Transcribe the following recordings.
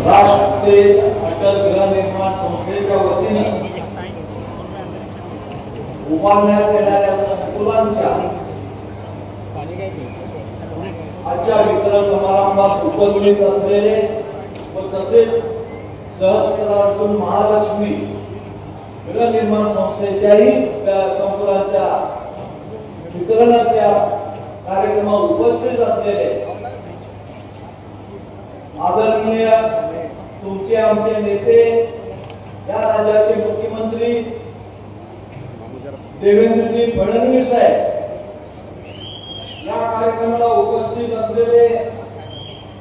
राष्ट्रीय अटल गृहनिर्माण संस्थेच्या वतीने उभारण्यात येणाऱ्या संकुलांच्या आजच्या वितरण समारंभात उपस्थित असलेले व तसेच सहस्त्रार्जुन महालक्ष्मी गृहनिर्माण संस्थेच्याही संकुलांच्या वितरणाच्या कार्यक्रमात उपस्थित असलेले आदरणीय तुमचे आमचे नेते या राज्याचे मुख्यमंत्री देवेंद्रजी फडणवीस साहेब, या कार्यक्रमाला उपस्थित असलेले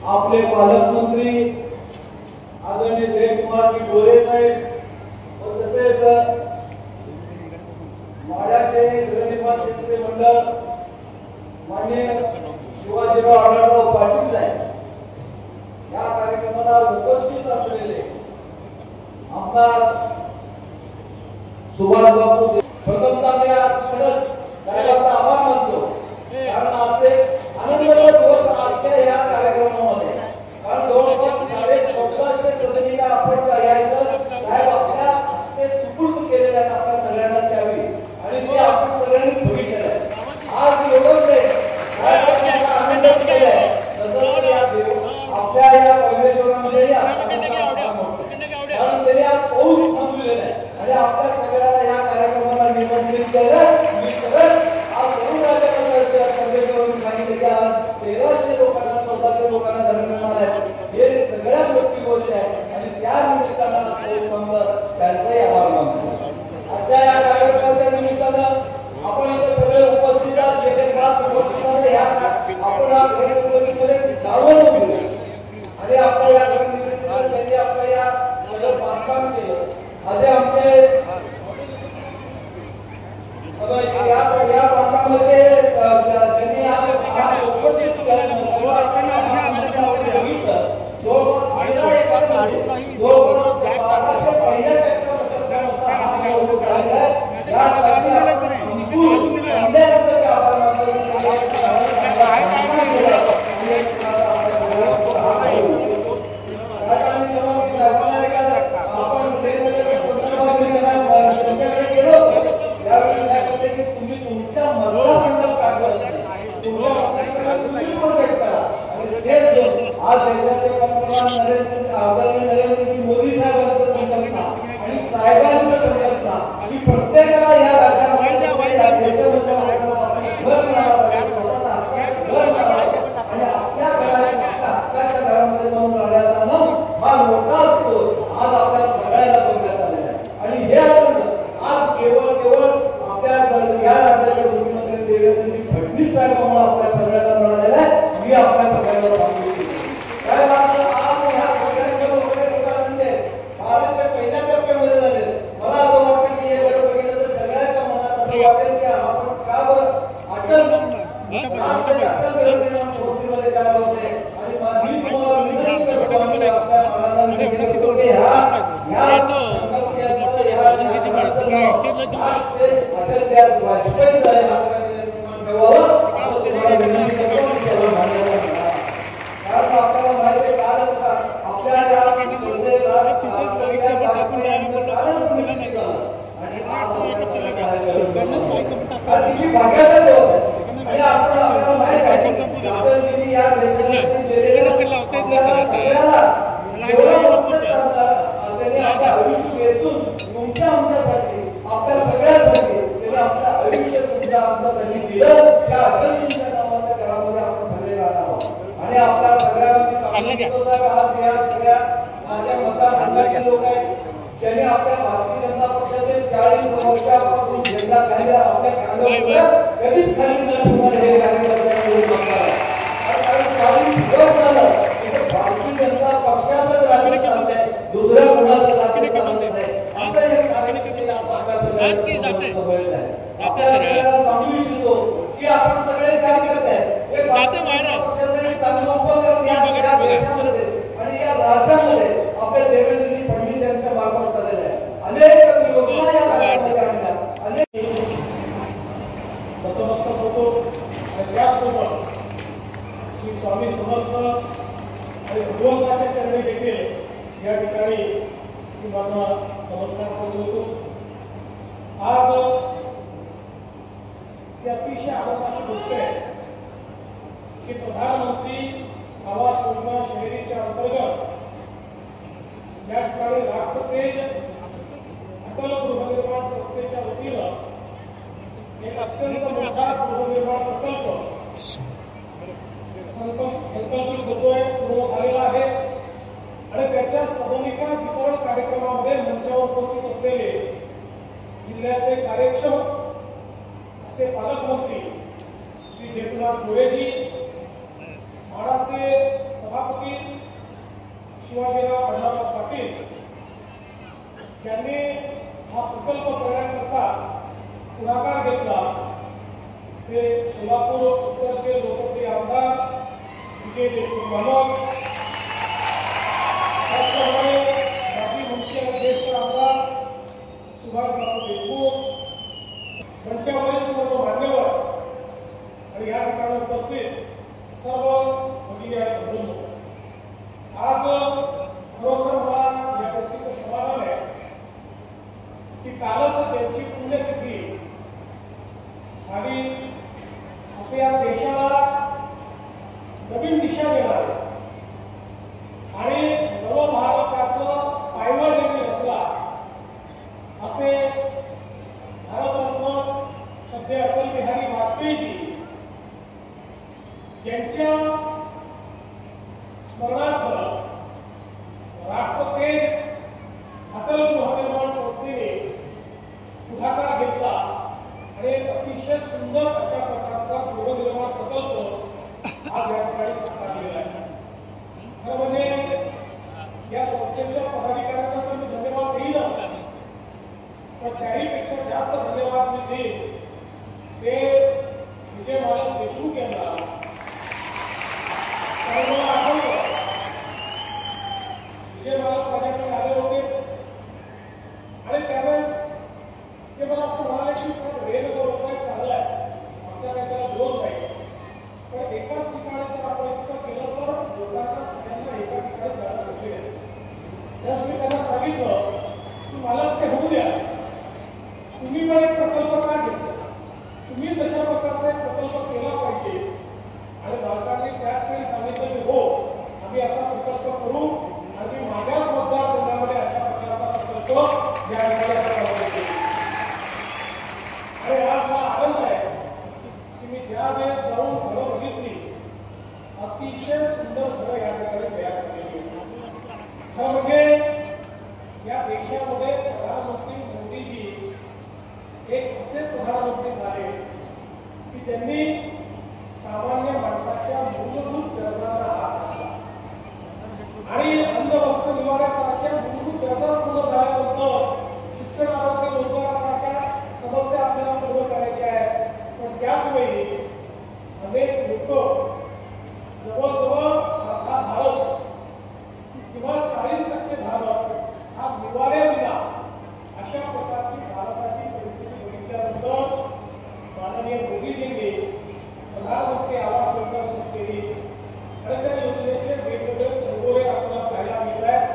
आपले पालकमंत्री आदरणीय जयकुमारजी गोरे साहेब व तसेच माढ्याचे गृहनिर्माण क्षेत्रीय मंडळ माननीय शिवाजीराव आढळराव पाटील साहेब, या कार्यक्रमाला उपस्थित असलेले आमदार सुभाष बाबू, प्रथमतः मी आज खरंच साहेबांचा आभार मानतो, कारण आज एक आनंदाचा दिवस आजच्या या कार्यक्रमामध्ये, कारण जवळपास 1450 सदनिका आपण यायचं साहेब आपल्या हस्ते सुपूर्द केलेल्या आहेत आपल्या सगळ्यांना त्यावेळी, आणि ते आपण सगळ्यांनी बघितलेलं आहे. आज एवढंच नाही, आनंद केलाय आपल्या या परमेश्वरामध्ये कारण त्यांनी आज पाऊस थांबविलेला आहे आणि आपल्या सगळ्याला या कार्यक्रमाला निमंत्रित केलं. मी खरंच आज दोन राज्याच्या परमेश्वरांनी सांगितले की आज 1300 लोकांना 1400 लोकांना धरण्यात आहे, हे सगळ्यात मोठी गोष्ट आहे आणि त्या निमित्तानं त्यांचाही आभार मानतो. आजच्या या कार्यक्रमाच्या निमित्तानं आपण इथे सगळे उपस्थित आहात. गेले 5 वर्षामध्ये आपण आज गणपतीमध्ये सावध होतो आणि आपल्या या गणपतीमध्ये त्यांनी आपल्या या सगळं बांधकाम केलं. असे आमचे या बांधकामाचे त्यांनी आज उपस्थित जवळपास 1200 पहिल्यापेक्षा आज देशाचे पंतप्रधान आदरणीय मोदी साहेबांचं संकल्पना आणि साहेबांचं संकल्पना की प्रत्येकाला या राज्यामध्ये आणि आपल्या घराच्या घरामध्ये जाऊन राहण्याचा ना हा मोठा असतो. आज आपल्या सगळ्याला बघण्यात आलेला आहे आणि हे आपण आज केवळ आपल्या या राज्याचे मुख्यमंत्री देवेंद्रजी फडणवीस साहेबांमुळे आपल्या सगळ्याला मिळालेला आहे. मी आपल्या सगळ्याला सांगू इच्छितो साहेब, आज या सगळ्यांच्या महाराष्ट्र पहिल्या टप्प्यामध्ये झाले. मला असं वाटतं की हे वेळ बघितलं तर सगळ्याच्या मनात असं वाटेल की आपण का बरं अटल गृहनिर्माण संस्थेमध्ये काय होते आणि मी तुम्हाला विनंती करतो आम्ही आपल्या मनाला विनंती करतो की ह्या अटल बिहारी वाजपेयी साहेब ठेवावं असं तुम्हाला विनंती करतो. कारण आपल्याला माहिती काल आपल्या या संस्थेला आणि भाग्याचा दिवस आहे आणि आपण आपल्याला माहित आहे अटलजींनी या देशासाठी दिलेल्या सगळ्याला त्यांनी आपलं आयुष्य वेचून तुमच्या आमच्यासाठी आपल्या सगळ्यासाठी त्यांनी आपलं आयुष्य तुमच्या आमच्यासाठी दिलं. त्या अटलजींच्या नावाच्या घरामध्ये आपण सगळे राहणार आहोत आणि आपल्या सगळ्यांना मी सांगतो साहेब, आज या सगळ्या माझ्या मतदारसंघातील लोक आहेत ज्यांनी आपल्या भारतीय जनता पक्षाचे 40 वर्षापासून झेंडा काढला, आपल्या खांद्यावर कधीच खाली न ठेवणार हे कार्यकर्ते कारण 40 वर्ष झालं भारतीय जनता पक्षाचं राजकारण चालत आहे, दुसऱ्या कोणाचं राजकारण चालत नाही. असं हे कार्यकर्ते आपल्या सगळ्याला सांगू इच्छितो की आपण सगळे कार्यकर्ते आहेत. एक भारतीय जनता पक्षाचं एक चांगलं उपक्रम या देशामध्ये आणि या राज्यामध्ये आपल्या देवेंद्रजी फडणवीस यांच्या मार्फत चाललेला आहे. अनेक योजना या राज्यामध्ये आणल्या, अनेक नतमस्तक होतो आणि त्यासोबत श्री स्वामी समर्थ आणि भगवंताच्या चरणी देखील या ठिकाणी मी माझा नमस्कार पोहोचवतो। आज ही अतिशय आनंदाची गोष्ट आहे की प्रधानमंत्री आवास योजना शहरीच्या अंतर्गत या ठिकाणी राष्ट्रतेज अटल गृहनिर्माण संस्थेच्या वतीनं एक अत्यंत मोठा गृहनिर्माण प्रकल्प संकल्पित होतोय, पूर्ण झालेला आहे आणि त्याच्या सदनिका वितरण कार्यक्रमामध्ये मंचावर उपस्थित असलेले जिल्ह्याचे कार्यक्षम असे पालकमंत्री श्री जयकुमार गोरेजी, म्हाडाचे सभापती शिवाजीराव अण्णाराव पाटील यांनी हा प्रकल्प करण्याकरता पुढाकार घेतला। ते सोलापूर उत्तरचे लोकप्रिय आमदार विजय देशमुख मालक, त्याचप्रमाणे माजी मंत्री आणि ज्येष्ठ आमदार सुभाषबाबू देशमुख, मंचावरील सर्व मान्यवर आणि या ठिकाणी उपस्थित सर्व भगिनी आणि बंधू, आज खरोखर मला या गोष्टीचं समाधान आहे की कालच त्यांची पुण्यतिथी झाली, असे या देशाला नवीन दिशा देणार आणि नवभारताचं पायवा ज्यांनी रचला असे भारतरत्न श्रद्धेय अटल बिहारी वाजपेयीजी यांच्या स्मरणार्थ राष्ट्रतेज अटल गृहनिर्माण संस्थेने पुढाकार घेतला आणि एक अतिशय सुंदर अशा प्रकारचा गृहनिर्माण प्रकल्प आज या ठिकाणी साकारलेला आहे। खरं म्हणजे या संस्थेच्या पदाधिकाऱ्यांना तर मी धन्यवाद देईनच, पण त्याहीपेक्षा जास्त धन्यवाद मी देईन ते विजय मालक देशमुख यांना। मला आठवतं विजय मालक माझ्याकडे आले होते आणि त्यावेळेस ते मला असं म्हणाले की सर वेळ बरोबर चांगला आहे, आमच्या काही त्याला विरोध नाही, पण एकाच ठिकाणी जर आपण इतकं केलं तर लोकांना सगळ्यांना एका ठिकाणी जायला लागले आहे। त्यास मी त्यांना सांगितलं की मला ते होऊ द्या, तुम्ही पण एक प्रकल्प का घेतला, तुम्ही तशा प्रकारचा एक प्रकल्प केला पाहिजे आणि मालकांनी त्याच वेळी सांगितलं की हो आम्ही असा प्रकल्प करू आणि माझ्याच मतदारसंघामध्ये अशा प्रकारचा प्रकल्प या ठिकाणी आणि आज मला आनंद आहे की मी ज्या वेळेस जाऊन घरं बघितली, अतिशय सुंदर घरं या ठिकाणी तयार केली। खरं म्हणजे या देशामध्ये प्रधानमंत्री मोदीजी एक असे प्रधानमंत्री झाले की ज्यांनी सामान्य माणसाच्या मूलभूत गरजांना हात घातला आणि अन्न वस्त्र निवाऱ्यासारख्या मूलभूत गरजा पूर्ण झाल्यानंतर शिक्षण, आरोग्य, रोजगारासारख्या समस्या आपल्याला पूर्ण करायच्या आहेत, पण त्याच वेळी अनेक लोक जवळजवळ अर्धा भारत किंवा 40% भारत हा निवाऱ्याविना अशा प्रकारची भारताची परिस्थिती बघितल्यानंतर माननीय मोदीजींनी प्रधानमंत्री आवास योजना सुरू केली आणि त्या योजनेचे वेगवेगळे कंगोरे आपल्याला पाहायला मिळत आहेत।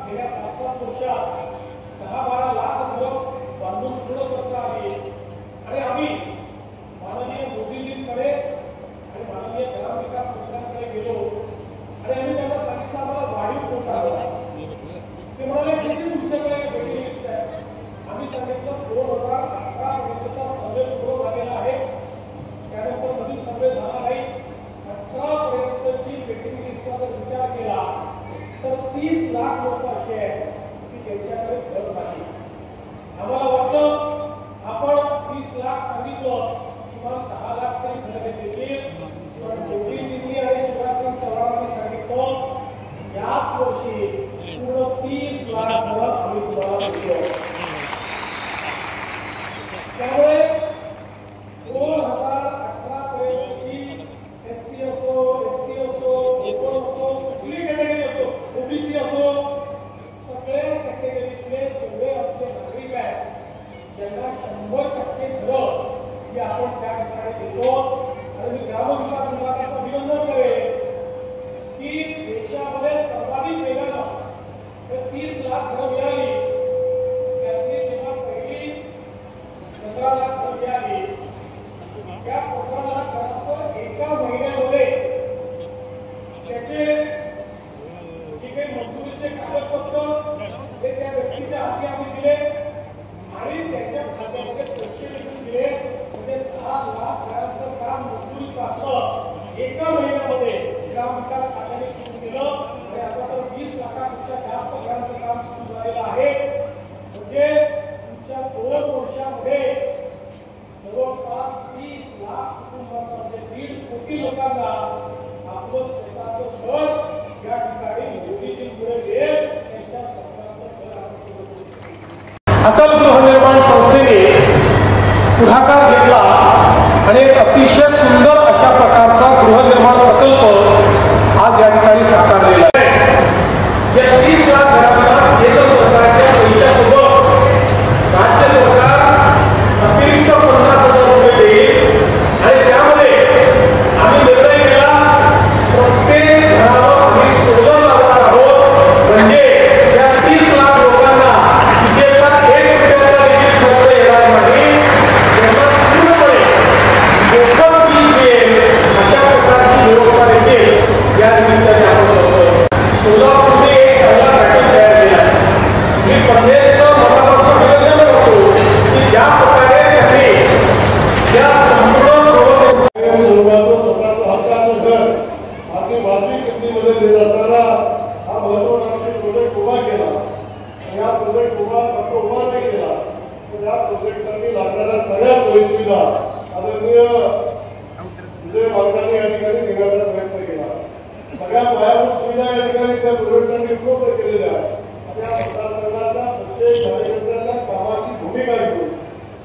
गेल्या 5-7 वर्षात 10-12 लाख घरं बांधून पूर्ण करता आली आणि आम्ही माननीय मोदीजींकडे आणि माननीय ग्रामविकास मंत्र्यांकडे गेलो आणि आम्ही त्यांना सांगितलं आम्हाला वाढीव कोटा हवा. ते म्हणाले किती तुमच्याकडे वेटिंग लिस्ट आहे. आम्ही सांगितलं 2018 पर्यंतचा सर्वे पूर्ण झालेला आहे, त्यानंतर नवीन सर्वे झाला नाही. 18 पर्यंतची वेटिंग लिस्टचा जर विचार केला तर 30 लाख लोक असे आहेत की त्यांच्याकडे घर नाही. आम्हाला वाटलं आपण 30 लाख सांगितलं किमान 10 लाख तरी घर देतील, पण मोदीजींनी आणि शिवराज सिंग चौहानांनी सांगितलं याच वर्षी पूर्ण 30 लाख घर आम्ही तुम्हाला देतो. त्यामुळे 2018 पर्यंतची SC असो, ST असो, ओपन असो, कुठली कॅटेगरी असो, OBC असो, सगळ्या कॅटेगरीतले जेवढे आमचे नागरिक आहेत त्यांना 100% घरं ही आपण त्या ठिकाणी देतो. आणि मी ग्रामविकास विभागाचं अभिनंदन करेन की देशामध्ये सर्वाधिक वेगानं 30 लाख घरं मिळाली. त्यातली जेव्हा पहिली 15 लाख घरं मिळाली त्या 15 लाख घराचं एका महिन्यामध्ये त्याचे जे काही मंजुरीचे कागदपत्र ते त्या व्यक्तीच्या हाती आम्ही दिले आणि त्याच्या खात्यामध्ये पैसे लिहून दिले. म्हणजे 10 लाख घरांचं काम मंजुरीपासून एका महिन्यामध्ये ग्रामविकास खात्याने सुरू केलं आणि आता तर 20 लाखांपेक्षा जास्त घरांचं काम सुरू झालेलं आहे. म्हणजे पुढच्या 2 वर्षामध्ये जवळपास 30 लाख कुटुंबांना म्हणजे 1.5 कोटी लोकांना आपलं स्वतःचं घर या ठिकाणी मोदीजींमुळे मिळेल. त्यांच्या स्वतःचं घर आपण अटल गृहनिर्माण संस्थेने पुढाकार घेतला आणि एक अतिशय सुंदर अशा प्रकारचा गृहनिर्माण प्रकल्प आज या ठिकाणी साकारलेला आहे. या 30 लाख घरांना केंद्र सरकारच्या पैशासोबत राज्य सरकार अतिरिक्त 50,000 रुपये देईल आणि त्यामध्ये आम्ही निर्णय केला प्रत्येक घरावर आम्ही सोलर लावणार आहोत. म्हणजे या 30 लाख लोकांना विजेचा 1 रुपयाचा देखील खर्च येणार नाही. त्यांना पूर्णपणे मोफत वीज मिळेल अशा प्रकारची व्यवस्था देखील या निमित्ताने आपण करतोय. सोलापूरने एक चांगला पॅटर्न तयार केला आहे. मी पद्धतीचं मनापासून अभिनंदन करतो की ज्या प्रकारे त्यांनी या संपूर्ण स्वरूपाचं स्वतःचं हक्काचं घर अगदी वाजवी किमतीमध्ये देत असताना हा महत्वाकांक्षी प्रोजेक्ट उभा केला. आणि हा प्रोजेक्ट फक्त उभा नाही केला तर या प्रोजेक्टसाठी लागणाऱ्या सगळ्या सोयीसुविधा आदरणीय विजय वाघांनी या ठिकाणी देण्याचा प्रयत्न केला. सगळ्या पायाभूत सुविधा या ठिकाणी त्या प्रोजेक्टसाठी उपलब्ध केलेल्या आहेत. त्या मतदारसंघातल्या प्रत्येक कार्यकर्त्याच्या कामाची भूमिका घेऊन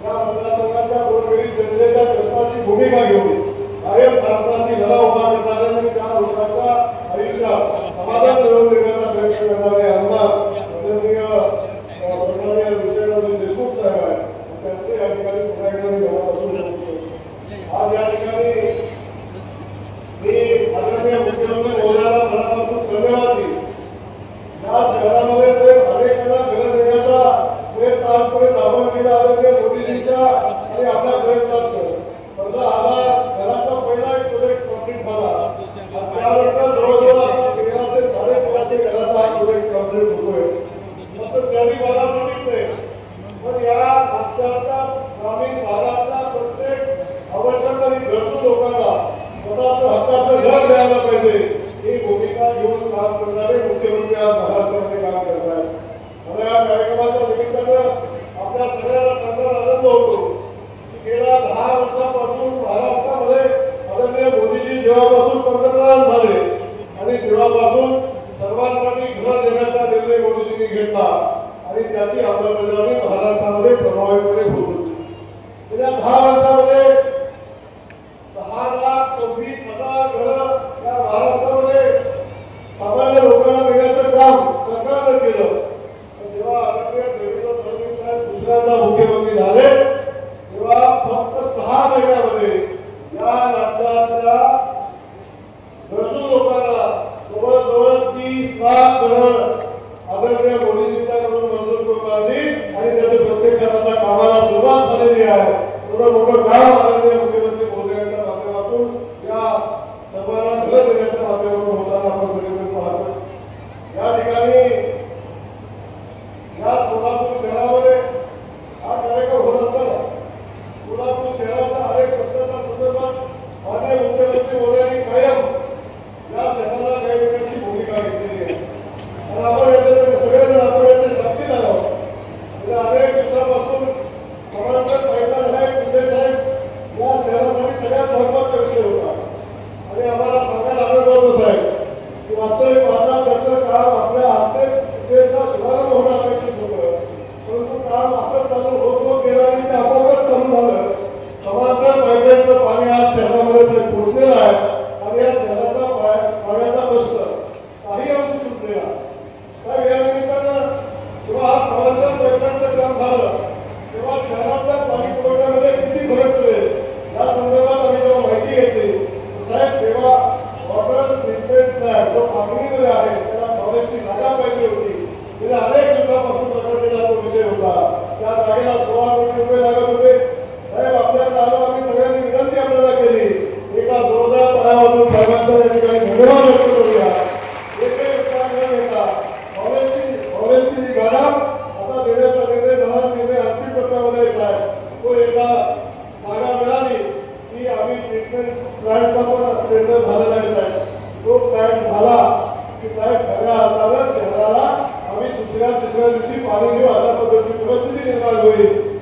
या मतदारसंघाच्या गोरगरीब जनतेच्या प्रश्नाची भूमिका घेऊन कायम शासनाची लढा उभा करणारे आणि त्या लोकांच्या आयुष्यात समाधान मिळवून देण्याचा प्रयत्न करणारे आमदार आदरणीय सन्माननीय विजयराव देशमुख साहेब आहेत. त्यांचे या ठिकाणी पुन्हा एकदा मी मनापासून आज या ठिकाणी मी आदरणीय मुख्यमंत्री महोदयाला मनापासून धन्यवाद देईन. या शहरामध्ये अनेकांना घरं देण्याचा प्रयत्न आजपर्यंत आपण केला आदरणीय मोदीजींच्या आणि आपल्या प्रयत्नात 15,000 घराचा पहिला एक प्रोजेक्ट कंप्लीट झाला. त्यानंतर जवळजवळ आता 1300-1350 घराचा हा प्रोजेक्ट कंप्लीट होतोय. फक्त शहरी भागासाठीच नाही पण या राज्याच्या ग्रामीण भागातल्या प्रत्येक आवश्यक आणि गरजू लोकांना स्वतःचं हक्काचं घर द्यायला पाहिजे ही भूमिका घेऊन काम करणारे मुख्यमंत्री आज महाराष्ट्रामध्ये काम करत आहेत. मला या कार्यक्रमाच्या निमित्तानं आपल्या सगळ्यांना सांगण्यात आनंद होतो की गेल्या 10 वर्षापासून महाराष्ट्रामध्ये आदरणीय मोदीजी जेव्हापासून पंतप्रधान झाले आणि तेव्हापासून सर्वांसाठी घर देण्याचा निर्णय मोदीजींनी घेतला आणि त्याची अंमलबजावणी महाराष्ट्रामध्ये प्रभावीपणे होत होती. गेल्या 10 वर्षामध्ये 10,26,000 घरं या महाराष्ट्रामध्ये सामान्य लोकांना देण्याचं काम सरकारनं केलं. जेव्हा आदरणीय देवेंद्र फडणवीस साहेब दुसऱ्यांदा मुख्यमंत्री झाले तेव्हा फक्त 6 महिन्यामध्ये या राज्यातल्या गरजू लोकांना जवळजवळ 30 लाख घरं आदरणीय पाणी घेऊ अशा पद्धतीची परिस्थिती निर्माण होईल